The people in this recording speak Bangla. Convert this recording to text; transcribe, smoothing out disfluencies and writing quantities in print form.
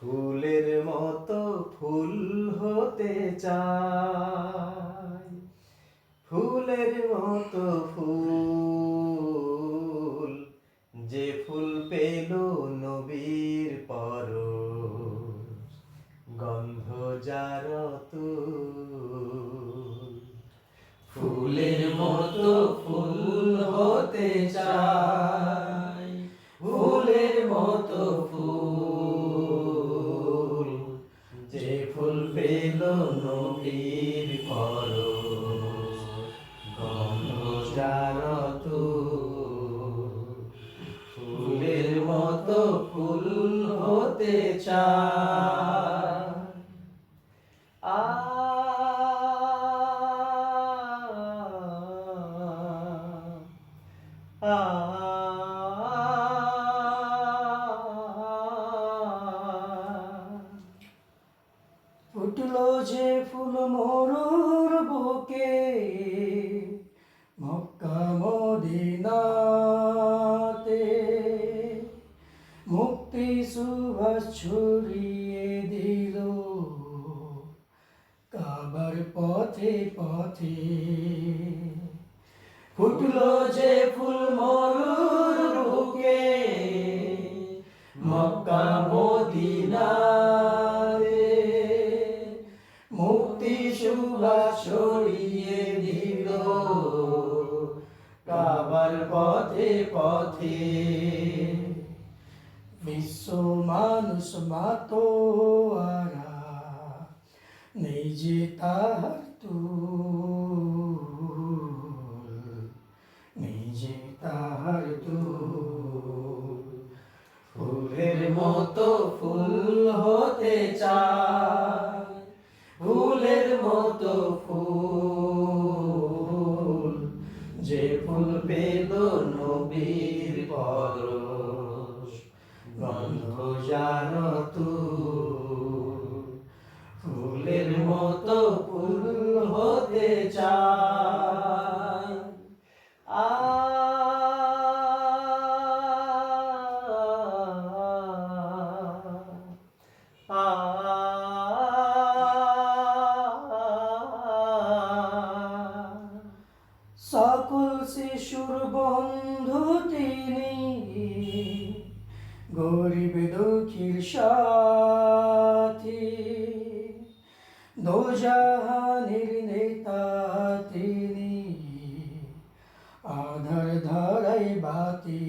ফুলের মতো ফুল হতে চাই, ফুলের মতো ফুল, যে ফুল পেল নবীর পরশ, গন্ধ যার তুল। ফুলের মতো ফুল হতে চাই, ফুলের মতো ফুল, যে ফুল পেল নবীর পরশ, গন্ধ যার তুল। ফুলের মতো ফুল হতে চাই। আ আ ফুটলো যে ফুল মরুর বুকে, মক্কা মদিনাতে, মুক্তি সুবাস ছড়িয়ে দিল কাবার পথে পথে। ফুটলো যে ফুল মরুর বুকে, মক্কা মদিনাতে, মুক্তি সুবাস ছড়িয়ে দিল কাবার পথে পথে। বিশ্ব মানুষ মাতোয়ারা, নেই যে তাহার তুল, নেই যে তাহার তুল। ফুলের মতো ফুল হতে চাই, ফুলের মতো ফুল, যে ফুল পেল নবীর পরশ, গন্ধ যার তুল। ফুলের মতো ফুল হতে চাই। আ সকল শিশুর বন্ধু তিনি, গরিব দুঃখীর সাথী, দোজাহানের নেতা তিনি, আধার ধারাই বাতি।